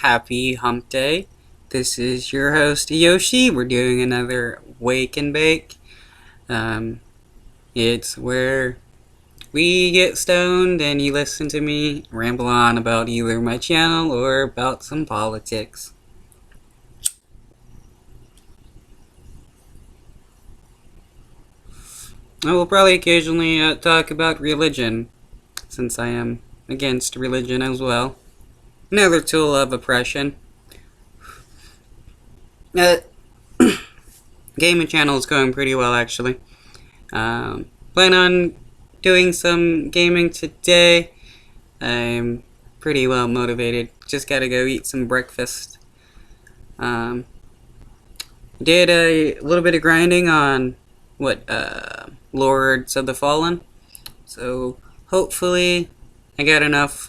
happy hump day. This is your host Yoshi. We're doing another wake and bake. Um, it's where we get stoned and you listen to me ramble on about either my channel or about some politics. I will probably occasionally talk about religion, since I am against religion as well. Another tool of oppression. Uh, Gaming channel is going pretty well, actually. Plan on doing some gaming today. I'm pretty well motivated. Just gotta go eat some breakfast. Did a little bit of grinding on Lords of the Fallen. So hopefully I got enough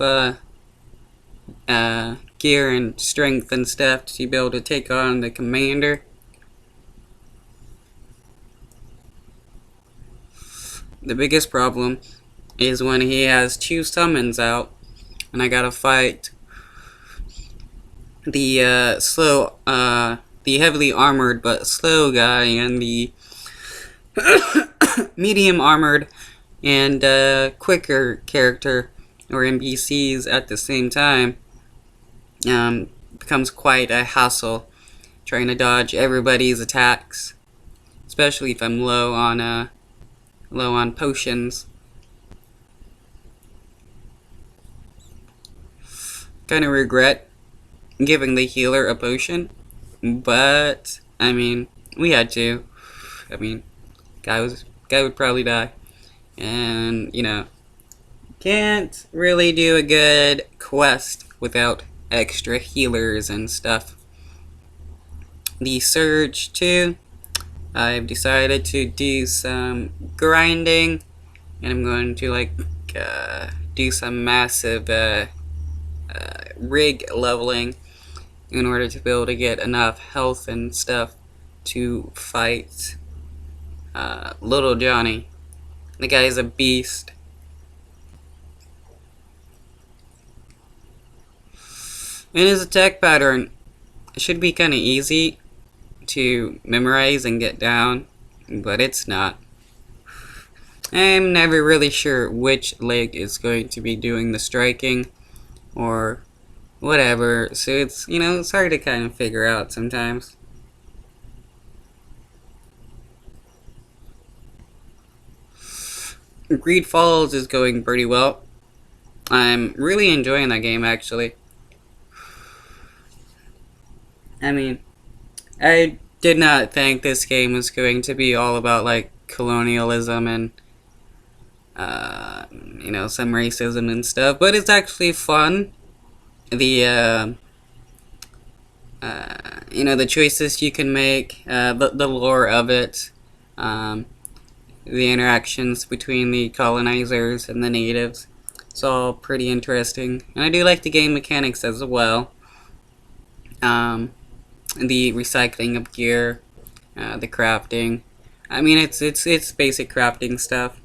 gear and strength and stuff to be able to take on the commander. The biggest problem is when he has two summons out and I gotta fight the the heavily armored but slow guy and the medium armored and quicker character or NPCs at the same time. Becomes quite a hassle trying to dodge everybody's attacks, especially if I'm low on potions. Kind of regret giving the healer a potion, but I mean, we had to. I mean, guy would probably die, and can't really do a good quest without extra healers and stuff. The Surge too. I've decided to do some grinding, and I'm going to do some massive rig leveling in order to be able to get enough health and stuff to fight Little Johnny. The guy is a beast. And his attack pattern should be kind of easy to memorize and get down, but it's not. I'm never really sure which leg is going to be doing the striking or whatever, so it's hard to kind of figure out sometimes. Greed Falls is going pretty well. I'm really enjoying that game, actually. I mean, I did not think this game was going to be all about colonialism and some racism and stuff, but it's actually fun. The the choices you can make, the lore of it, the interactions between the colonizers and the natives. It's all pretty interesting, and I do like the game mechanics as well. The recycling of gear, the crafting. I mean, it's basic crafting stuff.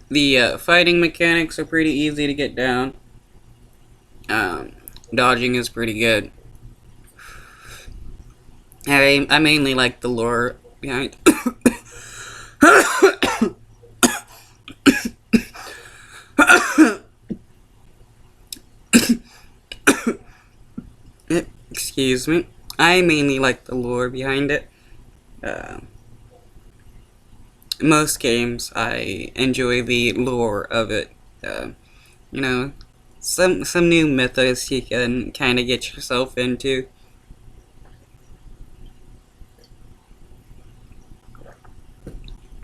The fighting mechanics are pretty easy to get down. Dodging is pretty good. I mainly like the lore behind. Excuse me. I mainly like the lore behind it. Most games, I enjoy the lore of it. Some new mythos you can kind of get yourself into.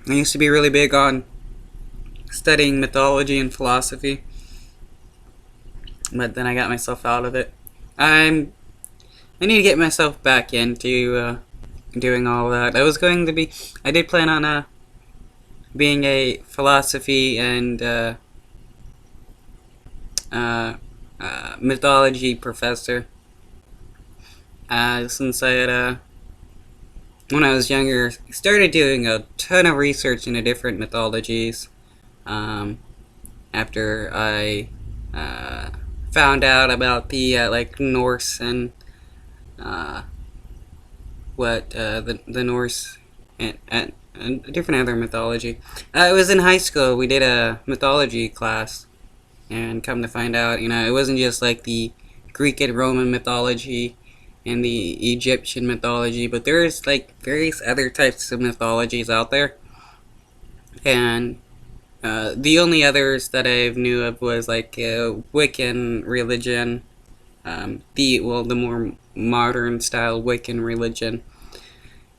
I used to be really big on studying mythology and philosophy, but then I got myself out of it. I need to get myself back into doing all that. I did plan on being a philosophy and mythology professor. Since I had when I was younger, I started doing a ton of research into different mythologies, and after I found out about the like Norse and what the Norse and different other mythology. It was in high school. We did a mythology class, and come to find out, it wasn't just like the Greek and Roman mythology and the Egyptian mythology, but there's like various other types of mythologies out there. And the only others that I knew of was like Wiccan religion, the more modern style Wiccan religion.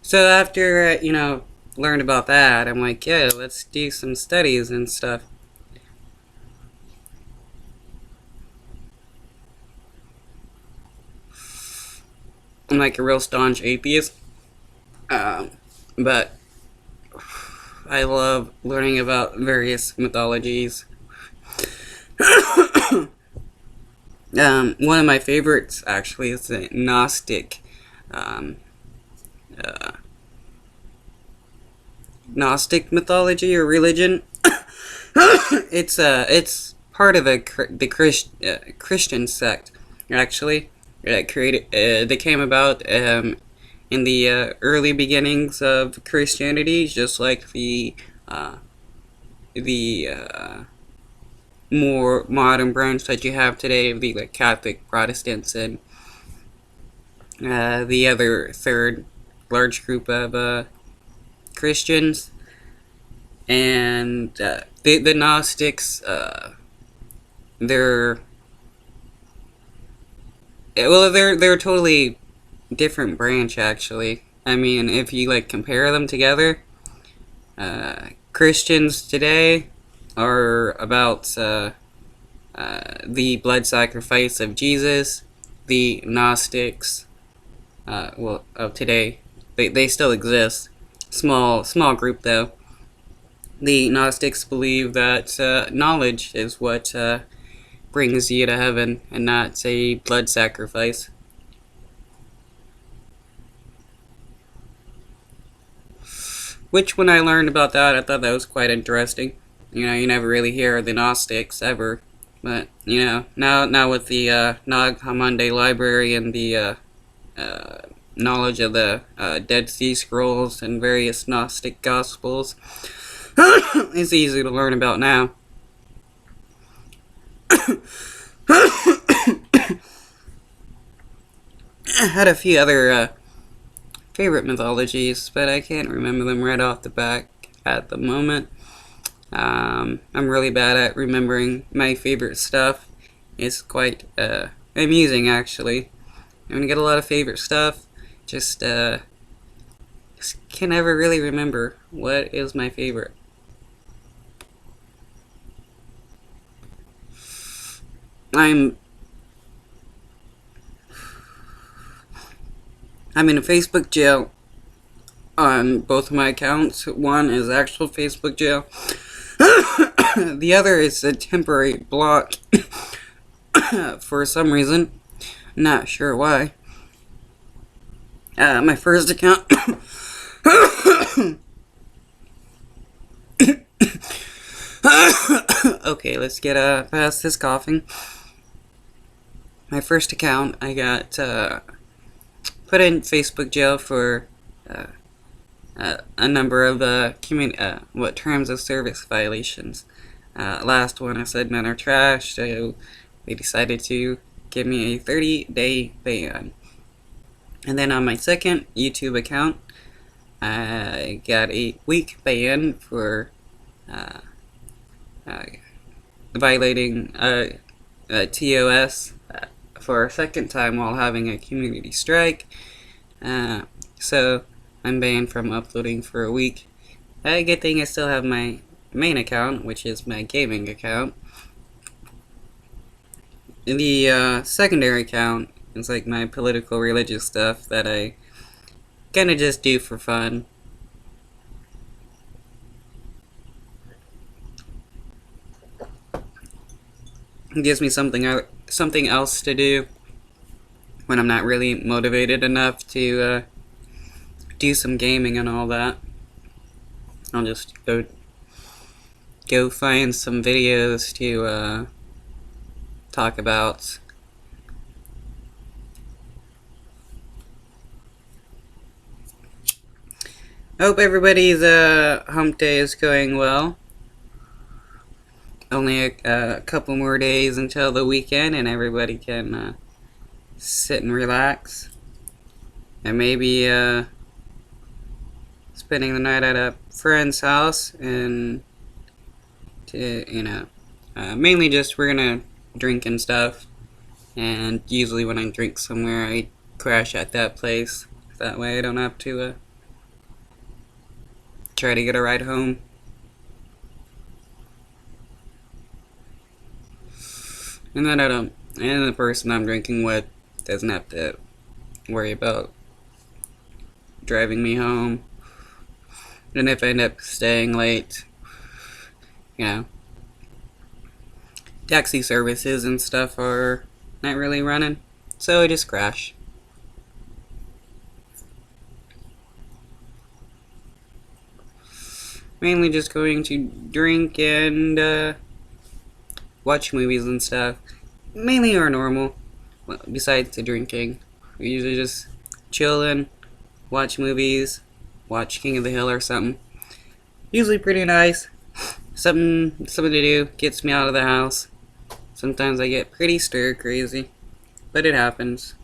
So after learned about that, I'm like, yeah, let's do some studies and stuff. I'm like a real staunch atheist, but I love learning about various mythologies. One of my favorites actually is the Gnostic, um, uh, Gnostic mythology or religion. It's part of the Christian sect, actually. They came about in the early beginnings of Christianity, just like the more modern branch that you have today of the like Catholic Protestants and the other third large group of Christians. And the Gnostics, they're they're a totally different branch, actually. I mean, if you like compare them together, Christians today are about the blood sacrifice of Jesus. The Gnostics, of today, they still exist. Small group though. The Gnostics believe that knowledge is what brings you to heaven, and not a blood sacrifice. Which, when I learned about that, I thought that was quite interesting. You never really hear of the Gnostics ever, but now with the Nag Hammadi library and the knowledge of the Dead Sea Scrolls and various Gnostic Gospels, it's easy to learn about now. I had a few other favorite mythologies, but I can't remember them right off the back at the moment. I'm really bad at remembering my favorite stuff. It's quite amusing, actually. When you get a lot of favorite stuff, just can never really remember what is my favorite. I'm in a Facebook jail on both of my accounts. One is actual Facebook jail. The other is a temporary block for some reason. Not sure why. My first account. Okay, let's get past this coughing. My first account, I got put in Facebook jail for a number of terms of service violations. Last one, I said men are trash, so they decided to give me a 30-day ban. And then on my second YouTube account, I got a week ban for violating TOS for a second time while having a community strike. So I'm banned from uploading for a week. Good thing I still have my main account, which is my gaming account. The secondary account is like my political religious stuff that I kind of just do for fun. It gives me something else to do when I'm not really motivated enough to do some gaming and all that. I'll just go go find some videos to talk about. Hope everybody's hump day is going well. Only a couple more days until the weekend, and everybody can sit and relax. And maybe spending the night at a friend's house, and mainly just we're gonna drink and stuff. And usually when I drink somewhere, I crash at that place. That way I don't have to try to get a ride home. And then and the person I'm drinking with doesn't have to worry about driving me home. And if I end up staying late, taxi services and stuff are not really running, so I just crash. Mainly just going to drink and watch movies and stuff. Mainly our normal. Well, besides the drinking, we usually just chillin', watch movies, watch King of the Hill or something. Usually pretty nice. Something to do, gets me out of the house. Sometimes I get pretty stir crazy, but it happens.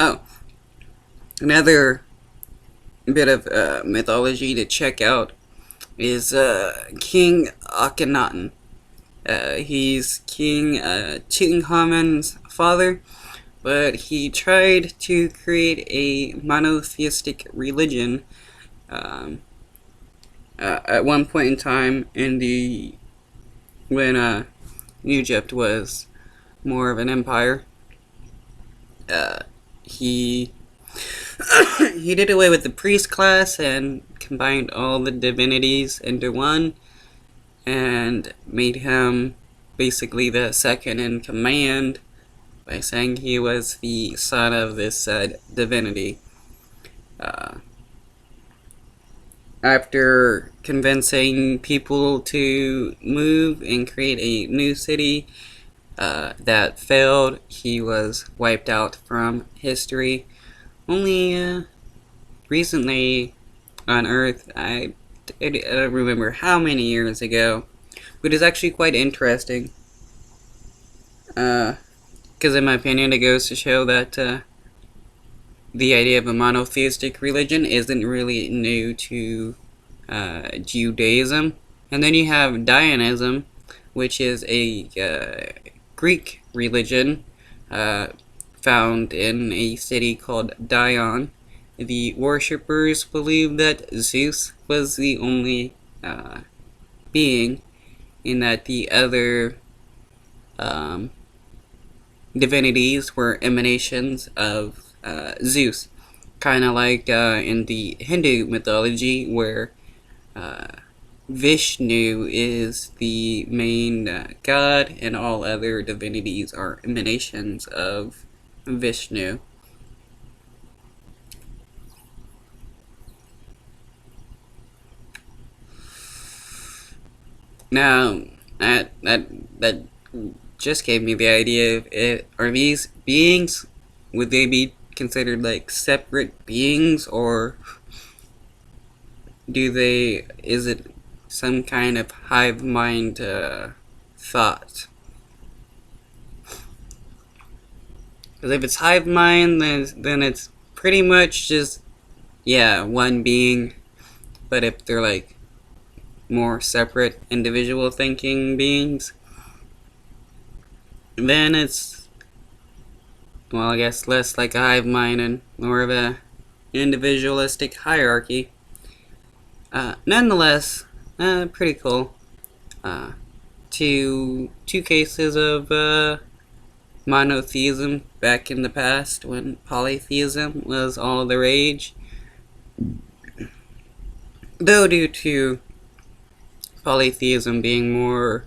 Oh, another bit of mythology to check out is King Akhenaten. He's King Tutankhamun's father, but he tried to create a monotheistic religion at one point in time when Egypt was more of an empire. He he did away with the priest class and combined all the divinities into one, and made him basically the second in command by saying he was the son of this said divinity. After convincing people to move and create a new city that failed, he was wiped out from history. Only recently on Earth, I don't remember how many years ago, but it's actually quite interesting. Because in my opinion, it goes to show that the idea of a monotheistic religion isn't really new to Judaism. And then you have Dionism, which is a Greek religion found in a city called Dion. The worshippers believed that Zeus was the only being, and that the other divinities were emanations of Zeus. Kind of like in the Hindu mythology, where Vishnu is the main god, and all other divinities are emanations of Vishnu. Now, that just gave me the idea of are these beings, would they be considered like separate beings, or is it some kind of hive mind thought? Because if it's hive mind, then it's pretty much just, one being. But if they're like more separate individual thinking beings, then it's, well, I guess less like a hive mind and more of a individualistic hierarchy. Nonetheless, pretty cool. Two cases of monotheism back in the past, when polytheism was all the rage. Though due to polytheism being more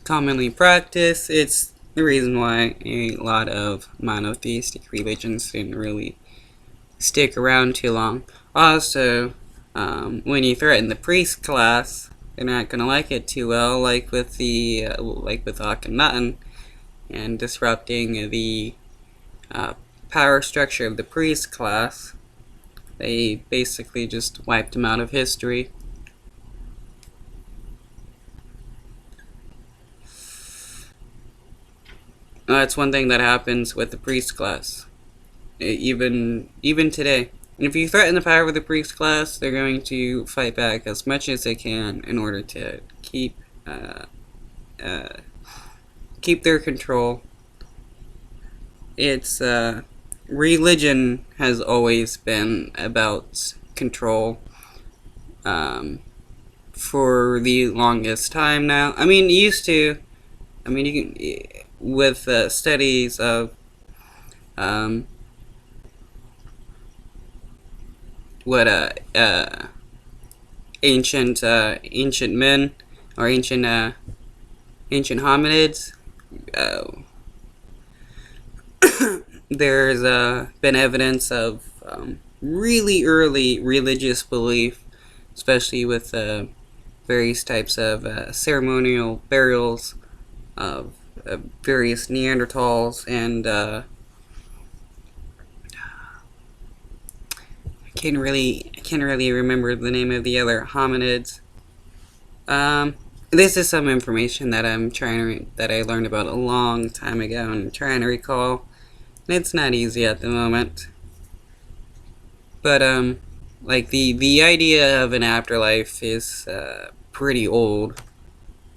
commonly practiced. It's the reason why a lot of monotheistic religions didn't really stick around too long. Also, when you threaten the priest class, they're not gonna like it too well, like with Akhenaten, and disrupting the power structure of the priest class. They basically just wiped him out of history. That's one thing that happens with the priest class, even today. And if you threaten the power of the priest class, they're going to fight back as much as they can in order to keep their control. It's religion has always been about control for the longest time now. I mean, it used to. I mean, you can with studies of what ancient men or ancient hominids. There's been evidence of really early religious belief, especially with various types of ceremonial burials of various Neanderthals and I can't really remember the name of the other hominids. This is some information that that I learned about a long time ago and I'm trying to recall. It's not easy at the moment. But like the idea of an afterlife is pretty old.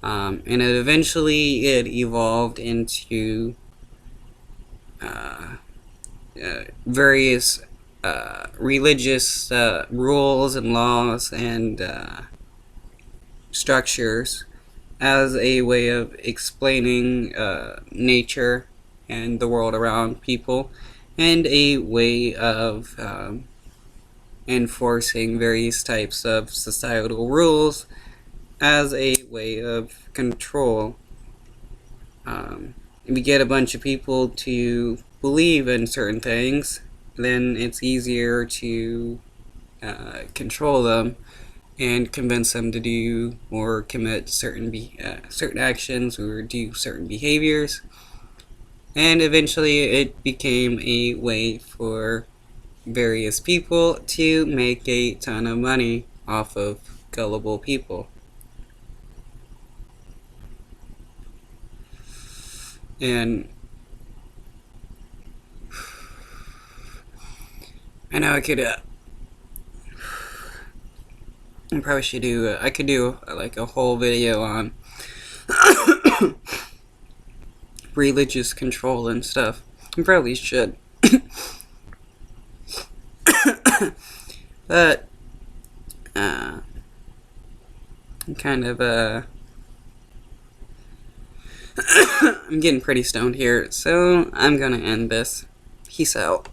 And eventually it evolved into various religious rules and laws and structures as a way of explaining nature and the world around people, and a way of enforcing various types of societal rules as a way of control. If you get a bunch of people to believe in certain things, then it's easier to control them and convince them to do or commit certain actions or do certain behaviors. And eventually it became a way for various people to make a ton of money off of gullible people. And I know I probably should do, I could do like a whole video on religious control and stuff. I probably should. But I'm kind of I'm getting pretty stoned here, so I'm gonna end this. Peace out.